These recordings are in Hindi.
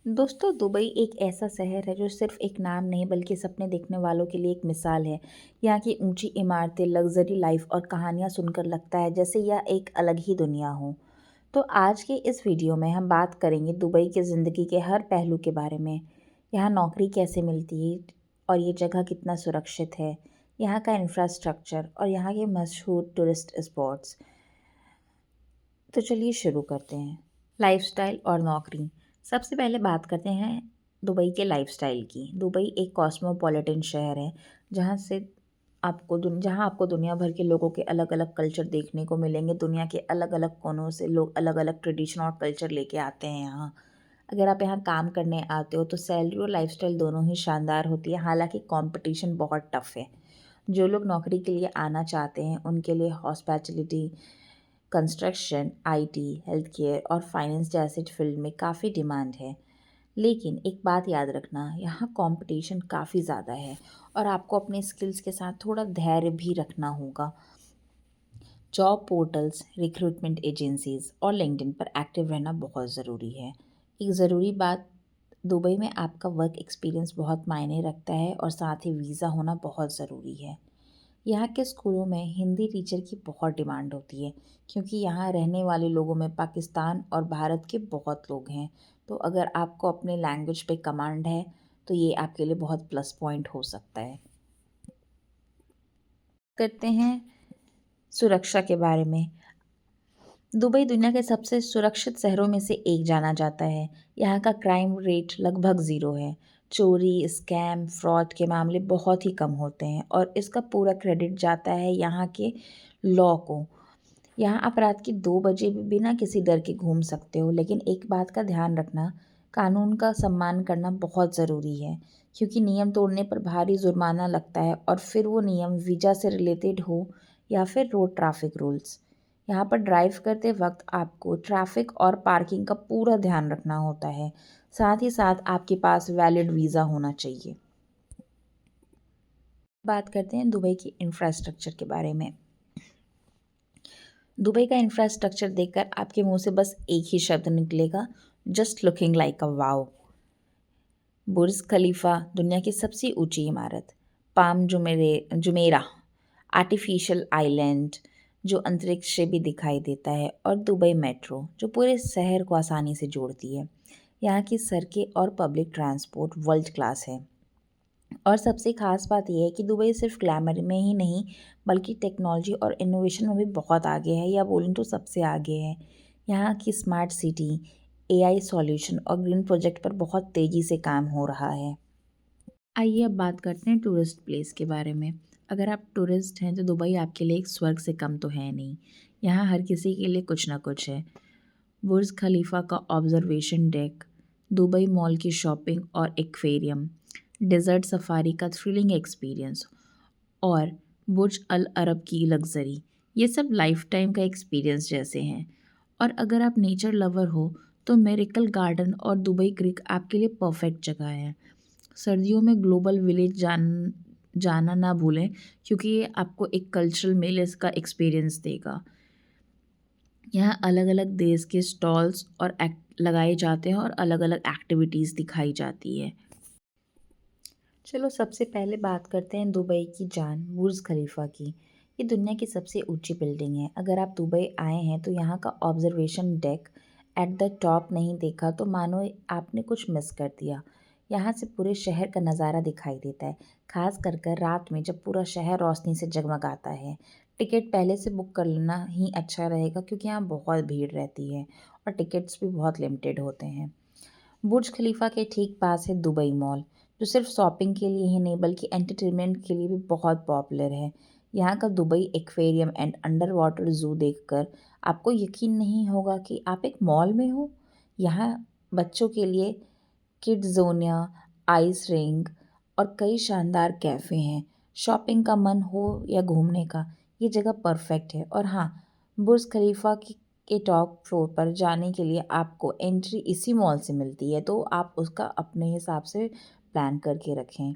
दोस्तों, दुबई एक ऐसा शहर है जो सिर्फ एक नाम नहीं बल्कि सपने देखने वालों के लिए एक मिसाल है। यहाँ की ऊंची इमारतें, लग्जरी लाइफ और कहानियाँ सुनकर लगता है जैसे यह एक अलग ही दुनिया हो। तो आज के इस वीडियो में हम बात करेंगे दुबई की ज़िंदगी के हर पहलू के बारे में। यहाँ नौकरी कैसे मिलती है और ये जगह कितना सुरक्षित है, यहाँ का इंफ्रास्ट्रक्चर और यहाँ के मशहूर टूरिस्ट स्पॉट्स। तो चलिए शुरू करते हैं। लाइफ़स्टाइल और नौकरी। सबसे पहले बात करते हैं दुबई के लाइफ़स्टाइल की। दुबई एक कॉस्मोपॉलिटन शहर है, जहाँ आपको दुनिया भर के लोगों के अलग-अलग कल्चर देखने को मिलेंगे। दुनिया के अलग-अलग कोनों से लोग अलग-अलग ट्रेडिशन और कल्चर लेके आते हैं यहाँ। अगर आप यहाँ काम करने आते हो तो सैलरी और लाइफ़स्टाइल दोनों ही शानदार होती है, हालाँकि कॉम्पिटिशन बहुत टफ़ है। जो लोग नौकरी के लिए आना चाहते हैं, उनके लिए hospitality, construction, IT, health care और फाइनेंस जैसे फील्ड में काफ़ी डिमांड है। लेकिन एक बात याद रखना, यहाँ कंपटीशन काफ़ी ज़्यादा है और आपको अपने स्किल्स के साथ थोड़ा धैर्य भी रखना होगा। जॉब पोर्टल्स, रिक्रूटमेंट एजेंसीज और लिंक्डइन पर एक्टिव रहना बहुत ज़रूरी है। एक ज़रूरी बात, दुबई में आपका वर्क एक्सपीरियंस बहुत मायने रखता है और साथ ही वीज़ा होना बहुत ज़रूरी है। यहाँ के स्कूलों में हिंदी टीचर की बहुत डिमांड होती है, क्योंकि यहाँ रहने वाले लोगों में पाकिस्तान और भारत के बहुत लोग हैं। तो अगर आपको अपने लैंग्वेज पे कमांड है तो ये आपके लिए बहुत प्लस पॉइंट हो सकता है। करते हैं सुरक्षा के बारे में। दुबई दुनिया के सबसे सुरक्षित शहरों में से एक जाना जाता है। यहाँ का क्राइम रेट लगभग ज़ीरो है। चोरी, स्कैम, फ्रॉड के मामले बहुत ही कम होते हैं और इसका पूरा क्रेडिट जाता है यहाँ के लॉ को। यहाँ आप रात के 2 बजे भी बिना किसी डर के घूम सकते हो, लेकिन एक बात का ध्यान रखना, कानून का सम्मान करना बहुत ज़रूरी है, क्योंकि नियम तोड़ने पर भारी जुर्माना लगता है और फिर वो नियम वीज़ा से रिलेटेड हो या फिर रोड ट्रैफिक रूल्स। यहाँ पर ड्राइव करते वक्त आपको ट्रैफिक और पार्किंग का पूरा ध्यान रखना होता है। साथ ही साथ आपके पास वैलिड वीज़ा होना चाहिए। बात करते हैं दुबई की इंफ्रास्ट्रक्चर के बारे में। दुबई का इंफ्रास्ट्रक्चर देखकर आपके मुंह से बस एक ही शब्द निकलेगा, just looking like a wow. Burj Khalifa, दुनिया की सबसे ऊंची इमारत। पाम जुमेरा, आर्टिफिशियल आइलैंड जो अंतरिक्ष से भी दिखाई देता है, और दुबई मेट्रो जो पूरे शहर को आसानी से जोड़ती है। यहाँ की सड़कें और पब्लिक ट्रांसपोर्ट वर्ल्ड क्लास है। और सबसे ख़ास बात यह है कि दुबई सिर्फ ग्लैमर में ही नहीं बल्कि टेक्नोलॉजी और इनोवेशन में भी बहुत आगे है, या बोलूँ तो सबसे आगे है। यहाँ की स्मार्ट सिटी, एआई सॉल्यूशन और ग्रीन प्रोजेक्ट पर बहुत तेज़ी से काम हो रहा है। आइए अब बात करते हैं टूरिस्ट प्लेस के बारे में। अगर आप टूरिस्ट हैं तो दुबई आपके लिए एक स्वर्ग से कम तो है नहीं। यहाँ हर किसी के लिए कुछ ना कुछ है। बुर्ज खलीफा का ऑब्जर्वेशन डेक, दुबई मॉल की शॉपिंग और एक्वेरियम, डेजर्ट सफारी का थ्रिलिंग एक्सपीरियंस और बुर्ज अल अरब की लग्जरी, ये सब लाइफ टाइम का एक्सपीरियंस जैसे हैं। और अगर आप नेचर लवर हो तो मेरिकल गार्डन और दुबई क्रिक आपके लिए परफेक्ट जगह है। सर्दियों में ग्लोबल विलेज जाना ना भूलें, क्योंकि ये आपको एक कल्चरल मेल का एक्सपीरियंस देगा। यहाँ अलग अलग देश के स्टॉल्स और एक्ट लगाए जाते हैं और अलग अलग एक्टिविटीज़ दिखाई जाती है। चलो सबसे पहले बात करते हैं दुबई की जान बुर्ज खलीफा की। ये दुनिया की सबसे ऊंची बिल्डिंग है। अगर आप दुबई आए हैं तो यहाँ का observation deck at the top नहीं देखा तो मानो आपने कुछ मिस कर दिया। यहाँ से पूरे शहर का नज़ारा दिखाई देता है, खास कर कर रात में जब पूरा शहर रोशनी से जगमगाता है। टिकट पहले से बुक कर लेना ही अच्छा रहेगा, क्योंकि यहाँ बहुत भीड़ रहती है और टिकट्स भी बहुत लिमिटेड होते हैं। बुर्ज खलीफा के ठीक पास है दुबई मॉल, जो सिर्फ शॉपिंग के लिए ही नहीं बल्कि एंटरटेनमेंट के लिए भी बहुत पॉपुलर है। यहाँ का Dubai aquarium and under water zoo देखकर आपको यकीन नहीं होगा कि आप एक मॉल में हो। यहाँ बच्चों के लिए किड्स जोनिया, आइस रिंग और कई शानदार कैफ़े हैं। शॉपिंग का मन हो या घूमने का, ये जगह परफेक्ट है। और हाँ, बुर्ज खलीफा के टॉप फ्लोर पर जाने के लिए आपको एंट्री इसी मॉल से मिलती है, तो आप उसका अपने हिसाब से प्लान करके रखें।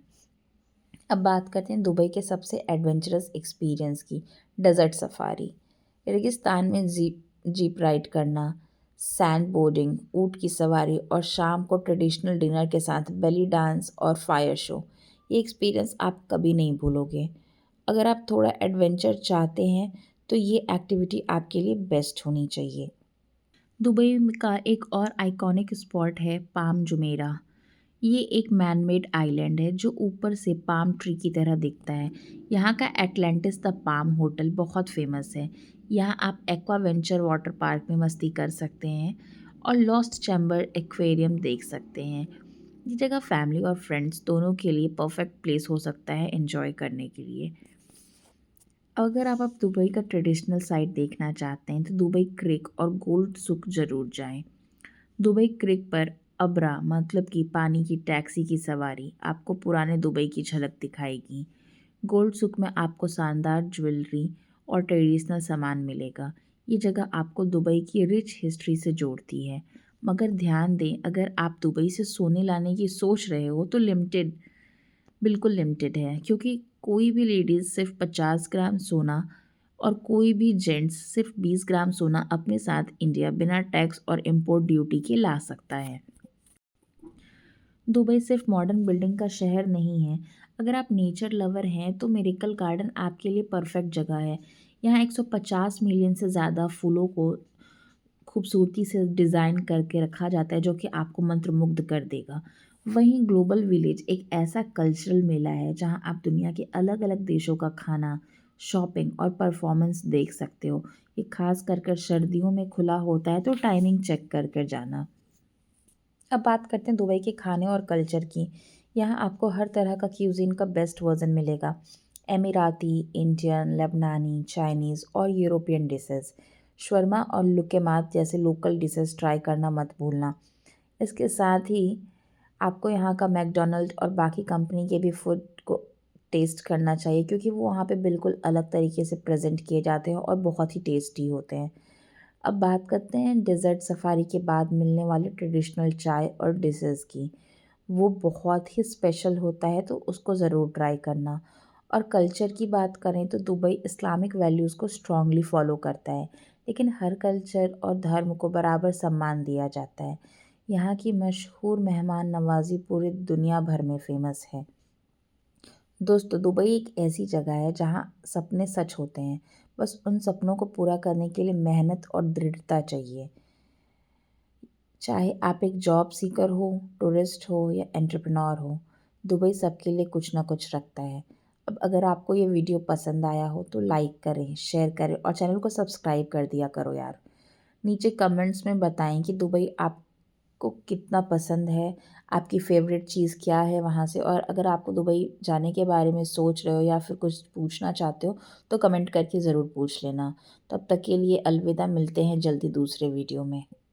अब बात करते हैं दुबई के सबसे एडवेंचरस एक्सपीरियंस की, डेजर्ट सफारी। रेगिस्तान में जीप जीप राइड करना, सैंड बोर्डिंग, ऊँट की सवारी और शाम को ट्रेडिशनल डिनर के साथ बेली डांस और फायर शो। ये एक्सपीरियंस आप कभी नहीं भूलोगे। अगर आप थोड़ा एडवेंचर चाहते हैं तो ये एक्टिविटी आपके लिए बेस्ट होनी चाहिए। दुबई का एक और आइकॉनिक स्पॉट है पाम जुमेरा। ये एक मैन मेड आइलैंड है जो ऊपर से पाम ट्री की तरह दिखता है। यहाँ का एटलांटिस द पाम होटल बहुत फेमस है। यहाँ आप एक्वा वेंचर वाटर पार्क में मस्ती कर सकते हैं और लॉस्ट चैम्बर एक्वेरियम देख सकते हैं। ये जगह फैमिली और फ्रेंड्स दोनों के लिए परफेक्ट प्लेस हो सकता है एंजॉय करने के लिए। अगर आप अब दुबई का ट्रेडिशनल साइट देखना चाहते हैं तो दुबई क्रिक और गोल्ड सुक ज़रूर जाएं। दुबई क्रिक पर अब्रा मतलब कि पानी की टैक्सी की सवारी आपको पुराने दुबई की झलक दिखाएगी। गोल्ड सुक में आपको शानदार ज्वेलरी और ट्रेडिशनल सामान मिलेगा। ये जगह आपको दुबई की रिच हिस्ट्री से जोड़ती है। मगर ध्यान दें, अगर आप दुबई से सोने लाने की सोच रहे हो तो बिल्कुल लिमिटेड है, क्योंकि कोई भी लेडीज़ सिर्फ 50 ग्राम सोना और कोई भी जेंट्स सिर्फ 20 ग्राम सोना अपने साथ इंडिया बिना टैक्स और इम्पोर्ट ड्यूटी के ला सकता है। दुबई सिर्फ मॉडर्न बिल्डिंग का शहर नहीं है। अगर आप नेचर लवर हैं तो मिरेकल गार्डन आपके लिए परफेक्ट जगह है। यहाँ 150 मिलियन से ज़्यादा फूलों को खूबसूरती से डिज़ाइन करके रखा जाता है जो कि आपको मंत्रमुग्ध कर देगा। वहीं ग्लोबल विलेज एक ऐसा कल्चरल मेला है जहाँ आप दुनिया के अलग अलग देशों का खाना, शॉपिंग और परफॉर्मेंस देख सकते हो। ये खास कर कर सर्दियों में खुला होता है, तो टाइमिंग चेक कर कर जाना। अब बात करते हैं दुबई के खाने और कल्चर की। यहाँ आपको हर तरह का क्यूज़ीन का बेस्ट वर्जन मिलेगा। एमिराती, इंडियन, लेबनानी, चाइनीज़ और यूरोपियन डिशेज़। शवर्मा और लुकेमात जैसे लोकल डिशेज़ ट्राई करना मत भूलना। इसके साथ ही आपको यहाँ का मैकडॉनल्ड और बाकी कंपनी के भी फूड को टेस्ट करना चाहिए, क्योंकि वो वहाँ पे बिल्कुल अलग तरीके से प्रेज़ेंट किए जाते हैं और बहुत ही टेस्टी होते हैं। अब बात करते हैं डेज़र्ट सफ़ारी के बाद मिलने वाले ट्रेडिशनल चाय और डिशेज़ की। वो बहुत ही स्पेशल होता है, तो उसको ज़रूर ट्राई करना। और कल्चर की बात करें तो दुबई इस्लामिक वैल्यूज़ को स्ट्रॉन्गली फ़ॉलो करता है, लेकिन हर कल्चर और धर्म को बराबर सम्मान दिया जाता है। यहाँ की मशहूर मेहमान नवाज़ी पूरी दुनिया भर में फ़ेमस है। दोस्तों, दुबई एक ऐसी जगह है जहाँ सपने सच होते हैं। बस उन सपनों को पूरा करने के लिए मेहनत और दृढ़ता चाहिए। चाहे आप एक जॉब सीकर हो, टूरिस्ट हो या एंटरप्रेन्योर हो, दुबई सबके लिए कुछ ना कुछ रखता है। अब अगर आपको ये वीडियो पसंद आया हो तो लाइक करें, शेयर करें और चैनल को सब्सक्राइब कर दिया करो यार। नीचे कमेंट्स में बताएं कि दुबई आपको कितना पसंद है, आपकी फ़ेवरेट चीज़ क्या है वहाँ से। और अगर आपको दुबई जाने के बारे में सोच रहे हो या फिर कुछ पूछना चाहते हो तो कमेंट करके ज़रूर पूछ लेना। तब तक के लिए अलविदा, मिलते हैं जल्दी दूसरे वीडियो में।